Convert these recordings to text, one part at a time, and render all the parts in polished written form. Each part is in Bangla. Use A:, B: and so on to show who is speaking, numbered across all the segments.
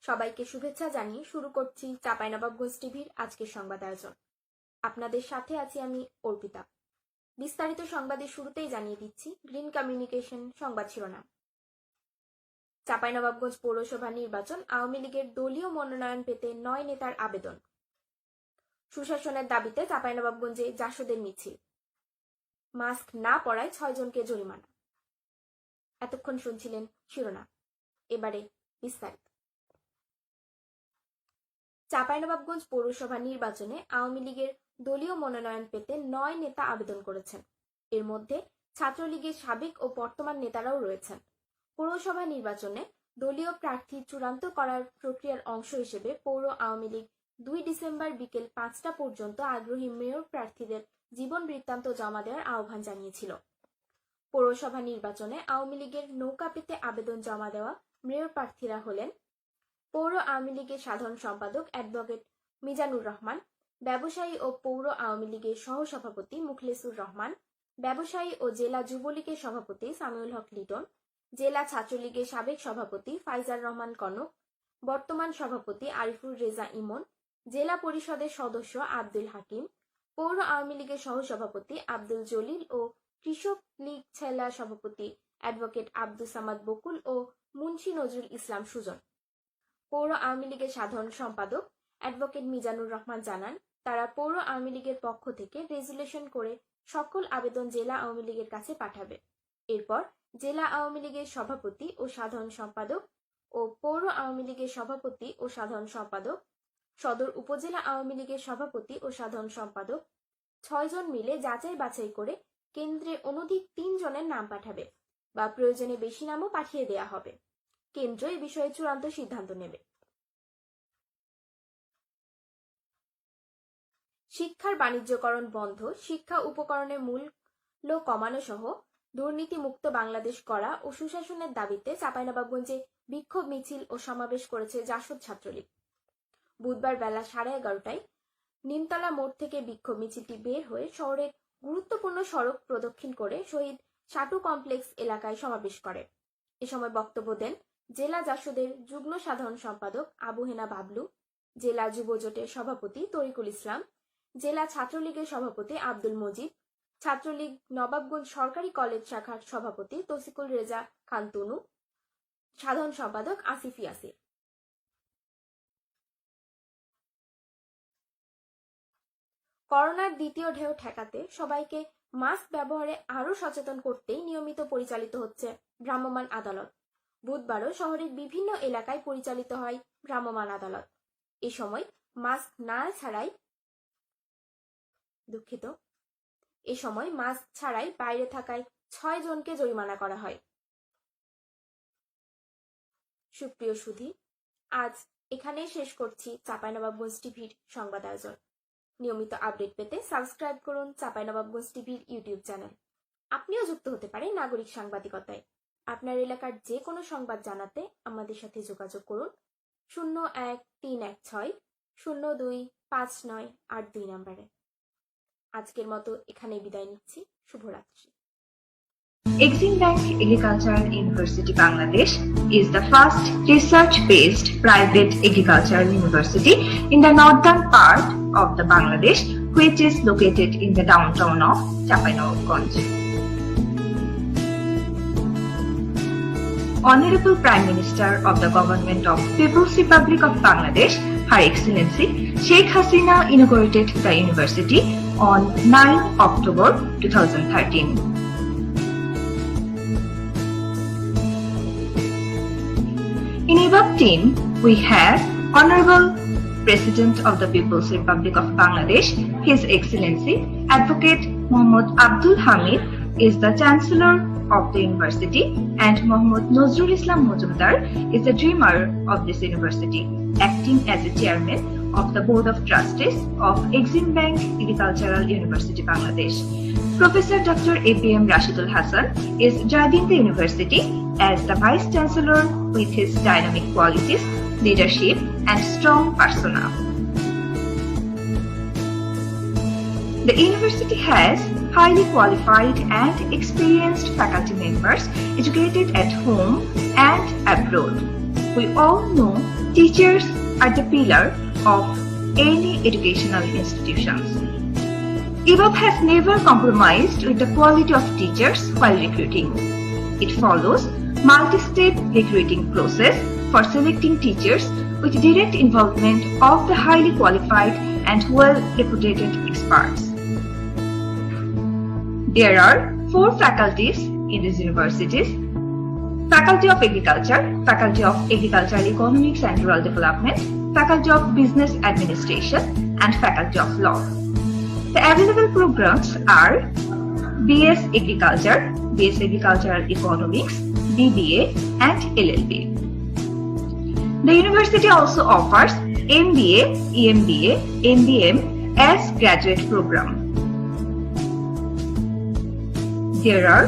A: সবাইকে শুভেচ্ছা জানিয়ে শুরু করছি চাঁপাইনবাবগঞ্জ টিভির আজকের সংবাদ আয়োজন। আপনাদের সাথে আছি আমি অর্পিতা। বিস্তারিত সংবাদের শুরুতেই জানিয়ে দিচ্ছি গ্রিন কমিউনিকেশন সংবাদ শিরোনাম। চাঁপাইনবাবগঞ্জ পৌরসভা নির্বাচন, আওয়ামী লীগের দলীয় মনোনয়ন পেতে 9 নেতার আবেদন। সুশাসনের দাবিতে চাঁপাইনবাবগঞ্জে জাসদের মিছিল। মাস্ক না পরায় 6 জনকে জরিমানা। এতক্ষণ শুনছিলেন শিরোনাম, এবারে বিস্তারিত। চাঁপাইনবাবগঞ্জ পৌরসভা নির্বাচনে আওয়ামী লীগের দলীয় মনোনয়ন পেতে 9 নেতা আবেদন করেছেন। এর মধ্যে ছাত্রলীগের সাবেক ও বর্তমান নেতারাও রয়েছেন। পৌরসভা নির্বাচনে দলীয় প্রার্থী চূড়ান্ত করার প্রক্রিয়ার অংশ হিসেবে পৌর আওয়ামী লীগ 2 ডিসেম্বর বিকেল 5টা পর্যন্ত আগ্রহী মেয়র প্রার্থীদের জীবন বৃত্তান্ত জমা দেওয়ার আহ্বান জানিয়েছিল। পৌরসভা নির্বাচনে আওয়ামী লীগের নৌকা পেতে আবেদন জমা দেওয়া মেয়র প্রার্থীরা হলেন পৌর আওয়ামী লীগের সাধারণ সম্পাদক অ্যাডভোকেট মিজানুর রহমান, ব্যবসায়ী ও পৌর আওয়ামী লীগের সহসভাপতি মুখলেসুর রহমান, ব্যবসায়ী ও জেলা যুবলীগের সভাপতি সামিউল হক লিটন, জেলা ছাত্রলীগের সাবেক সভাপতি ফাইজার রহমান কনক, বর্তমান সভাপতি আরিফুর রেজা ইমন, জেলা পরিষদের সদস্য আব্দুল হাকিম, পৌর আওয়ামী লীগের সহসভাপতি আব্দুল জলিল ও কৃষক লীগ জেলা সভাপতি অ্যাডভোকেট আব্দুল সামাদ বকুল ও মুন্সি নজরুল ইসলাম সুজন। পৌর আওয়ামী লীগের সাধারণ সম্পাদক অ্যাডভোকেট মিজানুর রহমান জানান, তারা পৌর আওয়ামী লীগের পক্ষ থেকে রেজুলেশন করে সকল আবেদন জেলা আওয়ামী লীগের কাছে পাঠাবে। এরপর জেলা আওয়ামী লীগের সভাপতি ও সাধারণ সম্পাদক ও পৌর আওয়ামী লীগের সভাপতি ও সাধারণ সম্পাদক, সদর উপজেলা আওয়ামী লীগের সভাপতি ও সাধারণ সম্পাদক 6 জন মিলে যাচাই বাছাই করে কেন্দ্রে অনধিক 3 জনের নাম পাঠাবে বা প্রয়োজনে বেশি নামও পাঠিয়ে দেয়া হবে। কেন্দ্র এ বিষয়ে চূড়ান্ত সিদ্ধান্ত নেবে। শিক্ষার বাণিজ্যকরণ বন্ধ, শিক্ষা উপকরণের মূল্য কমানো সহ দুর্নীতি মুক্ত বাংলাদেশ করা ও সুশাসনের দাবিতে চাঁপাইনবাবগঞ্জে বিক্ষোভ মিছিল ও সমাবেশ করেছে জাসদ ছাত্রলীগ। বুধবার বেলা 11:30টায় নিমতলা মোড় থেকে বিক্ষোভ মিছিলটি বের হয়ে শহরের গুরুত্বপূর্ণ সড়ক প্রদক্ষিণ করে শহীদ সাটু কমপ্লেক্স এলাকায় সমাবেশ করে। এ সময় বক্তব্য দেন জেলা জাসদের যুগ্ম সাধারণ সম্পাদক আবু হেনা বাবলু, জেলা যুবজোটের সভাপতি তরিকুল ইসলাম, জেলা ছাত্রলীগের সভাপতি আব্দুল মজিদ, ছাত্রলীগ নবাবগঞ্জ সরকারি কলেজ শাখার সভাপতি তৌসিকুল রেজা খান তনু, সাধারণ সম্পাদক আসিফ ইয়াসির। করোনার দ্বিতীয় ঢেউ ঠেকাতে সবাইকে মাস্ক ব্যবহারে আরো সচেতন করতেই নিয়মিত পরিচালিত হচ্ছে ভ্রাম্যমাণ আদালত। বুধবারও শহরের বিভিন্ন এলাকায় পরিচালিত হয় ভ্রাম্যমাণ আদালত। এ সময় মাস্ক ছাড়াই বাইরে থাকায় 6 জনকে জরিমানা করা হয়। সুপ্রিয় সুধী, আজ এখানেই শেষ করছি চাঁপাইনবাবগঞ্জ টিভির সংবাদ আয়োজন। নিয়মিত আপডেট পেতে সাবস্ক্রাইব করুন চাঁপাইনবাবগঞ্জ টিভির ইউটিউব চ্যানেল। আপনিও যুক্ত হতে পারেন নাগরিক সাংবাদিকতায়। আপনার এলাকার যে কোনো সংবাদ জানাতে আমাদের সাথে যোগাযোগ করুন 01-316-025982 নম্বরে। আজকের মতো এখানেই বিদায় নিচ্ছি। শুভরাত্রি।
B: Exim Bank Agricultural University Bangladesh is the first research-based private agricultural university in the northern part of the Bangladesh, which is located in the downtown of Chapainababganj. Honorable Prime Minister of the Government of People's Republic of Bangladesh, Her Excellency Sheikh Hasina inaugurated the university on 9 October 2013. In above team, we have Honorable President of the People's Republic of Bangladesh, His Excellency Advocate Muhammad Abdul Hamid is the Chancellor of the university, and Muhammad Nazrul Islam Mojumdar is the dreamer of this university, acting as the chairman of the Board of Trustees of Exim Bank Agricultural University Bangladesh. Professor Dr. APM Rashidul Hassan is driving the university as the Vice Chancellor with his dynamic qualities, leadership and strong persona. The university has highly qualified and experienced faculty members educated at home and abroad. we all know teachers are the pillar of any educational institutions. IBAB has never compromised with the quality of teachers while recruiting. It follows multi-step recruiting process for selecting teachers with direct involvement of the highly qualified and well-reputed experts. There are 4 faculties in these universities: Faculty of Agriculture, Faculty of Agricultural Economics and Rural Development, Faculty of Business Administration, and Faculty of Law. The available programs are BS Agriculture, BS Agricultural Economics, BBA, and LLB. The university also offers MBA, EMBA, MBM as graduate program. There are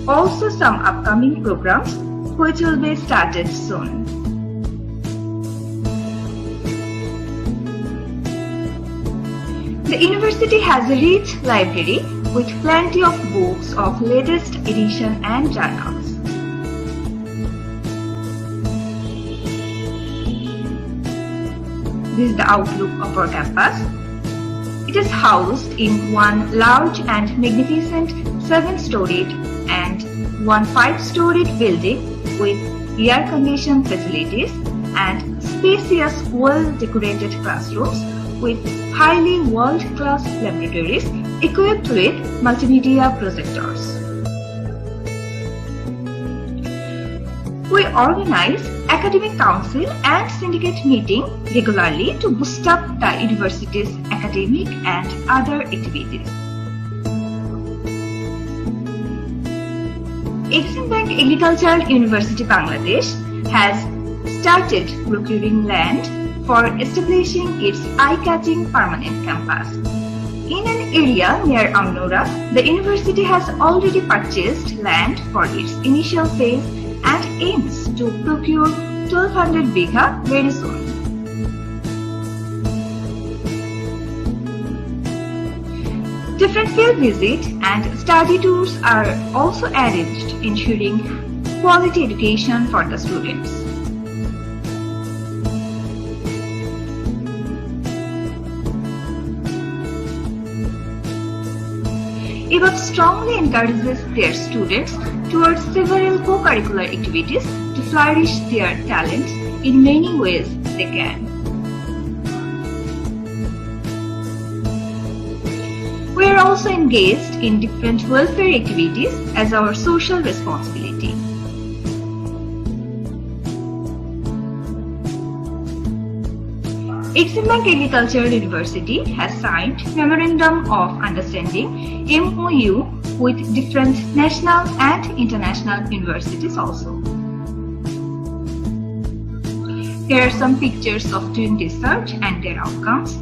B: also some upcoming programs which will be started soon. The university has a rich library with plenty of books of latest edition and journals. This is the outlook of our campus. It is housed in one large and magnificent 7-storied and one 5-storied building with air-conditioned facilities and spacious, well-decorated classrooms with highly world-class laboratories equipped with multimedia projectors. We organize academic council and syndicate meeting regularly to boost up the university's academic and other activities. Exim Bank Agricultural University Bangladesh has started procuring land for establishing its eye-catching permanent campus. In an area near Amnora, the university has already purchased land for its initial phase and aims to procure 1200 bigha very soon. Different field visits and study tours are also arranged, ensuring quality education for the students. IBAB strongly encourages their students towards several co-curricular activities to flourish their talents in many ways they can. We are also engaged in different welfare activities as our social responsibility. Exim Bank Agricultural University has signed Memorandum of Understanding MOU with different national and international universities also. Here are some pictures of doing research and their outcomes.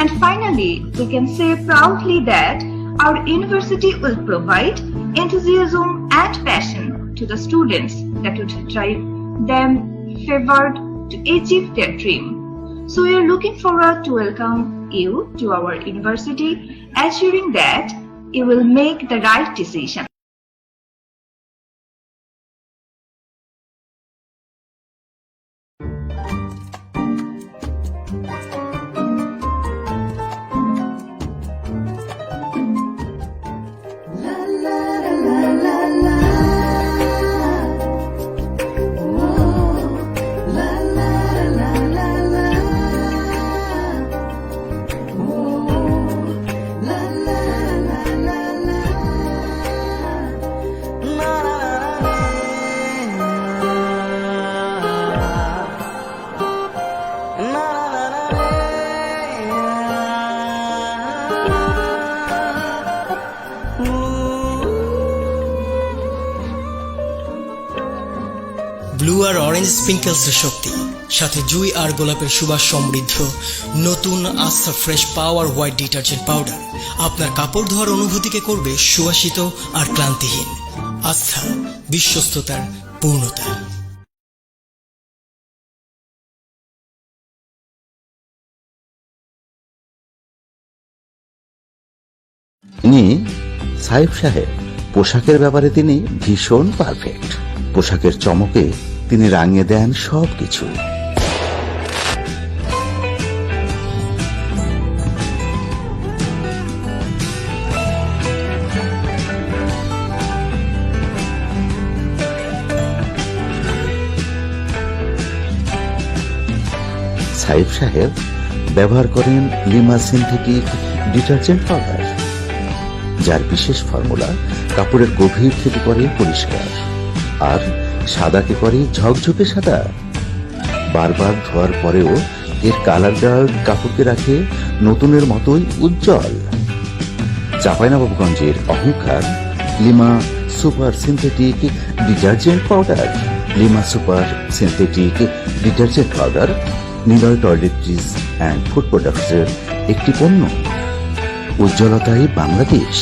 B: And finally, we can say proudly that our university will provide enthusiasm and passion to the students that would drive them forward to achieve their dream. So we are looking forward to welcome you to our university, assuring that you will make the right decision.
C: Blue আর অরেঞ্জ স্প্রিঙ্কেলসের শক্তি, সাথে জুই আর গোলাপের সুবাস সমৃদ্ধ নতুন আস্থা fresh power white detergent powder আপনার কাপড় ধোয়ার অনুভূতিকে করবে সুবাসিত আর ক্লান্তিহীন। আস্থা, বিশ্বস্ততার পূর্ণতা।
D: ইনি সাইফ সাহেব। পোশাকের ব্যাপারে তিনি ভীষণ পারফেক্ট। পোশাকের চমকে তিনি রাঙিয়ে দেন সবকিছু। সাইফ সাহেব ব্যবহার করেন লিমা সিনথেটিক ডিটারজেন্ট পাউডার, যার বিশেষ ফর্মুলা কাপড়ের গভীর থেকে করে পরিষ্কার আর সাদাকে করে ঝকঝকে সাদা। বারবার ধোয়ার পরেও এর কালার ডাল কাপড়কে রাখে নতুনের মতোই উজ্জ্বল। চাঁপাইনবাবগঞ্জের অহংকার lima super synthetic detergent powder. Lima super synthetic detergent powder Niloy toiletries and food প্রোডাক্টসের একটি পণ্য। উজ্জ্বলতাই বাংলাদেশ।